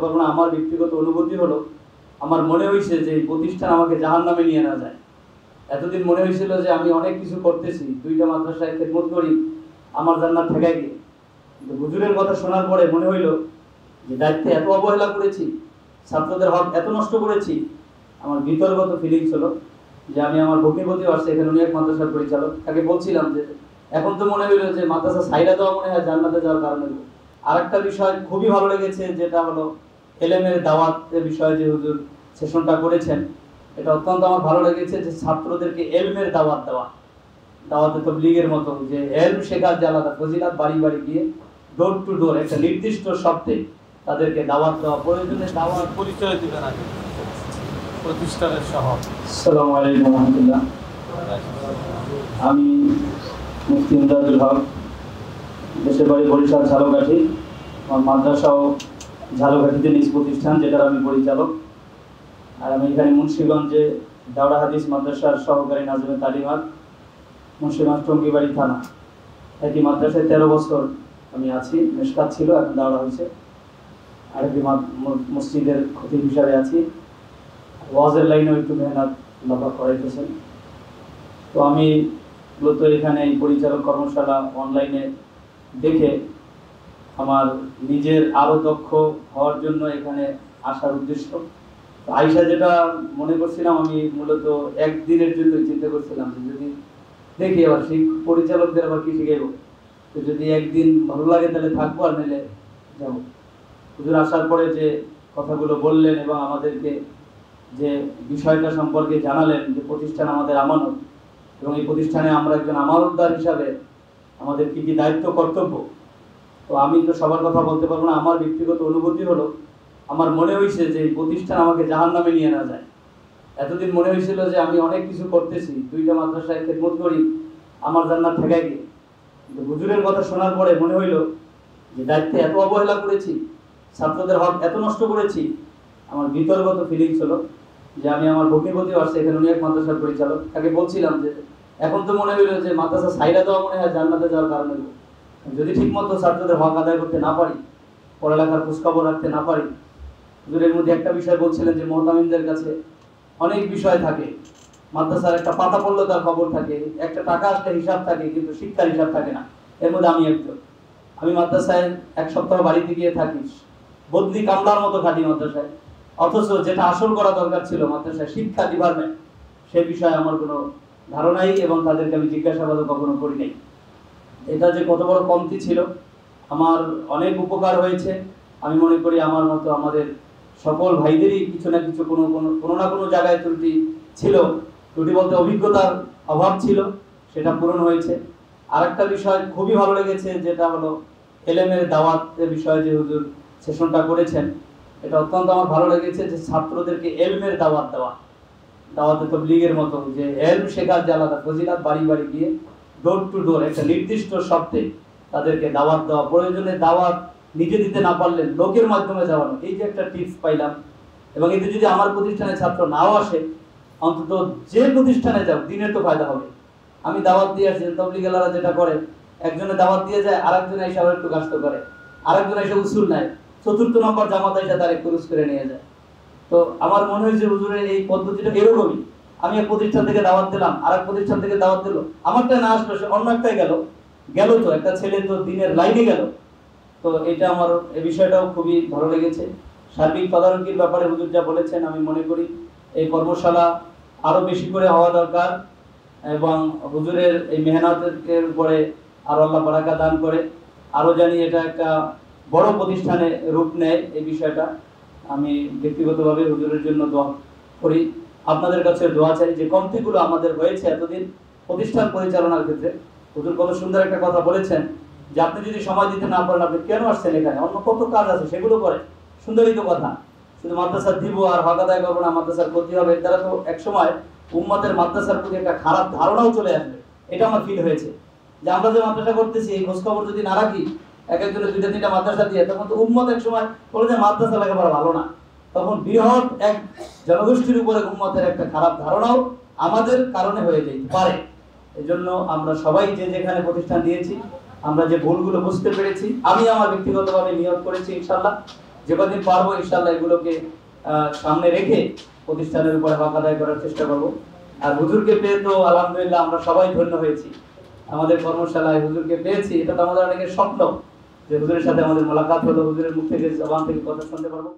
পারবো না। আমার ব্যক্তিগত অনুভূতি হলো, আমার মনে হয়েছে যে এই প্রতিষ্ঠান আমাকে জাহান্নামে নিয়ে না যায়। এতদিন মনে হয়েছিল যে আমি অনেক কিছু করতেছি, দুইটা মাদ্রাসায় খেদমত করি, আমার জান্নাত ঠেকাই গিয়ে। কিন্তু হুজুরের কথা শোনার পরে মনে হইল যে দায়িত্বে এত অবহেলা করেছি, ছাত্রদের হক এত নষ্ট করেছি। আমার বিতর্গত ফিলিংস হলো যে আমি আমার ভগ্নিপতিও আসছে, এখানে উনি এক মাদ্রাসার পরিচালক, তাকে বলছিলাম যে এখন তো মনে হইলো যে মাদ্রাসা সাইরা দেওয়া মনে হয় জান্নাতে যাওয়ার কারণ হইল। আর একটা বিষয় খুবই ভালো লেগেছে, যেটা হলো এলেমের দাওয়াতের বিষয়ে যে হুজুর সেশনটা করেছেন, এটা অত্যন্ত আমার ভালো লেগেছে যে ছাত্রদেরকে এলমের দাওয়াত দেওয়া, দাওয়াতে তাবলীগের মতো যে এলম শেখার যে আলাদা ফজিলাত, বাড়ি বাড়ি গিয়ে ডোর টু ডোর একটা নির্দিষ্ট শব্দে তাদেরকে দাওয়াত দেওয়া, প্রয়োজনে দাওয়াত। পরিচয় দিবেন আগে প্রতিষ্ঠানের সহ। আসসালামু আলাইকুম ওয়া রাহমাতুল্লাহ। আমি মুফতি ইমদাদুল হক, দেশের বাড়ি বরিশাল ঝালকাঠি। আমার মাদ্রাসাও ঝালকাঠিতে নিজ প্রতিষ্ঠান, যেটার আমি পরিচালক। আর আমি এখানে মুন্সিগঞ্জে দাওরা হাদিস মাদ্রাসার সহকারী নাজিমে তালিমাত, মুন্সিগঞ্জ টঙ্গিবাড়ি থানা। একই মাদ্রাসায় 13 বছর আমি আছি, মেশকাত ছিল, এখন দাওরা হয়েছে। আরেকটি মসজিদের খতিব হিসাবে আছি। ওয়াজের লাইনেও একটু মেহনত লাভা করাইতেছেন। তো আমি মূলত এখানে এই পরিচালক কর্মশালা অনলাইনে দেখে আমার নিজের আরও দক্ষ হওয়ার জন্য এখানে আসার উদ্দেশ্য। আইসা যেটা মনে করছিলাম, আমি মূলত একদিনের জন্য চিন্তা করছিলাম যে যদি দেখি আবার সেই পরিচালকদের আবার কি শিখাইব, তো যদি একদিন ভালো লাগে তাহলে থাকবো, আর নিলে যাবো। হুজুর আসার পরে যে কথাগুলো বললেন এবং আমাদেরকে যে বিষয়টা সম্পর্কে জানালেন, যে প্রতিষ্ঠান আমাদের আমানত, এবং এই প্রতিষ্ঠানে আমরা একজন আমানতদার হিসাবে আমাদের কী কী দায়িত্ব কর্তব্য। তো আমি তো সবার কথা বলতে পারবো না। আমার ব্যক্তিগত অনুভূতি হলো, আমার মনে হয়েছে যে এই প্রতিষ্ঠান আমাকে জাহান্নামে নিয়ে না যায়। এতদিন মনে হয়েছিল যে আমি অনেক কিছু করতেছি, দুইটা মাদ্রাসায় খেদমত করি, আমার জান্নাত ঠেকাই গিয়ে। কিন্তু হুজুরের কথা শোনার পরে মনে হইল যে দায়িত্বে এত অবহেলা করেছি, ছাত্রদের হক এত নষ্ট করেছি। আমার বিতর্গত ফিলিংস হলো যে আমি আমার ভগ্নিপতিও আসছে, এখানে উনি এক মাদ্রাসার পরিচালক, তাকে বলছিলাম যে এখন তো মনে হইল যে মাদ্রাসা সাইরা দেওয়া মনে হয় জান্নাতে যাওয়ার কারণ হইল। যদি ঠিকমতো ছাত্রদের হক আদায় করতে না পারি, পড়ালেখার খোঁজখবর রাখতে না পারি। হুজুরের মধ্যে একটা বিষয় বলছিলেন যে মুহতামিমদের কাছে অনেক বিষয় থাকে, মাদ্রাসার একটা পাতা পড়লে তার খবর থাকে, একটা টাকা আসলে হিসাব থাকে, কিন্তু শিক্ষার হিসাব থাকে না। এর মধ্যে আমি একজন। আমি মাদ্রাসায় এক সপ্তাহ বাড়িতে গিয়ে থাকি, বদলি কামলার মতো খাটি মাদ্রাসায়, অথচ যেটা আসল করা দরকার ছিল মাদ্রাসায় শিক্ষা ডিপার্টমেন্ট, সে বিষয়ে আমার কোনো ধারণাই, এবং তাদেরকে আমি জিজ্ঞাসাবাদও কখনো করি নাই। এটা যে কত বড় কমতি ছিল, আমার অনেক উপকার হয়েছে। আমি মনে করি আমার মতো আমাদের সকল ভাইদেরই কিছু না কিছু কোনো না কোনো জায়গায় ত্রুটি ছিল। ত্রুটি বলতে অভিজ্ঞতার অভাব ছিল, সেটা পূরণ হয়েছে। আরেকটা বিষয় খুবই ভালো লেগেছে, যেটা হলো এলেমের দাওয়াতের বিষয়ে যে হুজুর সেশনটা করেছেন, এটা অত্যন্ত আমার ভালো লেগেছে যে ছাত্রদেরকে এলমের দাওয়াত দেওয়া, দাওয়াতে তাবলীগের মতো যে এলম শেখার যে আলাদা ফজিলাত, বাড়ি বাড়ি গিয়ে ডোর টু ডোর একটা নির্দিষ্ট শব্দে তাদেরকে দাওয়াত দেওয়া, প্রয়োজনে দাওয়াত নিজে দিতে না পারলে লোকের মাধ্যমে যাওয়ানো। এই যে একটা টিপস পাইলাম, এবং এতে যদি আমার প্রতিষ্ঠানে ছাত্র নাও আসে, অন্তত যে প্রতিষ্ঠানে যাও দিনের তো ফায়দা হবে। আমি দাওয়াত দিয়ে আসছি, তাবলীগেলারা যেটা করে, একজনে দাওয়াত দিয়ে যায়, আরেকজনে এসে আবার একটু কাজটা করে, আরেকজনে এসে উসুল নেয়, চতুর্থ নম্বর জামাত এসে তার একটু রুজ করে নিয়ে যায়। তো আমার মনে হয়েছে হুজুরের এই পদ্ধতিটা এরকমই। আমি এক প্রতিষ্ঠান থেকে দাওয়াত দিলাম, আর এক প্রতিষ্ঠান থেকে দাওয়াত দিল, আমারটা না আসলো, সে অন্য একটাই গেল, তো একটা ছেলে তো দিনের লাইনে গেল। তো এটা আমার এই বিষয়টাও খুবই ভালো লেগেছে। সার্বিক তদারকির ব্যাপারে হুজুর যা বলেছেন, আমি মনে করি এই কর্মশালা আরো বেশি করে হওয়া দরকার, এবং হুজুরের এই মেহনতের উপরে আরো আল্লাহ বারাকা দান করে আরো জানি এটা একটা বড় প্রতিষ্ঠানে রূপ নেয়। এই বিষয়টা আমি ব্যক্তিগতভাবে হুজুরের জন্য দোয়া করি, আপনাদের কাছে দোয়া চাই যে কমতিগুলো আমাদের হয়েছে এতদিন প্রতিষ্ঠান পরিচালনার ক্ষেত্রে। হুজুর কত সুন্দর একটা কথা বলেছেন যে আপনি যদি সময় দিতে না পারেন, আপনি কেন আসছেন এখানে, অন্য কত কাজ আছে সেগুলো করে। সুন্দরই তো কথা, শুধু মাদ্রাসা দিব আর হক আদায় করবো না, মাদ্রাসার ক্ষতি হবে, তারা তো একসময় উম্মতের মাদ্রাসার প্রতি একটা খারাপ ধারণাও চলে আসবে। এটা আমার ফিল হয়েছে যে আমরা যে মাদ্রাসা করতেছি, এই খোঁজখবর যদি না রাখি, এক একজনের দুইটা তিনটা মাদ্রাসা দিয়ে, তখন তো উম্মত এক সময় বলে যে মাদ্রাসা লেখাপড়া ভালো না, তখন বৃহৎ এক জনগোষ্ঠীর উপরে উম্মতের একটা খারাপ ধারণাও আমাদের কারণে হয়ে যেতে পারে। এই জন্য আমরা সবাই যে যেখানে প্রতিষ্ঠান দিয়েছি, আমরা যে ভুলগুলো বুঝতে পেরেছি, আমি আমার ব্যক্তিগতভাবে নিয়ত করেছি ইনশাআল্লাহ যে কদিন পারবো ইনশাআল্লাহ এগুলোকে সামনে রেখে প্রতিষ্ঠানের উপরে হক আদায় করার চেষ্টা করব। আর হুজুরকে পেয়ে তো আলহামদুলিল্লাহ আমরা সবাই ধন্য হয়েছি। আমাদের কর্মশালায় হুজুরকে পেয়েছি, এটা তো আমাদের অনেকের স্বপ্ন যে হুজুরের সাথে আমাদের মোলাকাত হলো, হুজুরের মুখ থেকে জবান থেকে কথা শুনতে পারবো।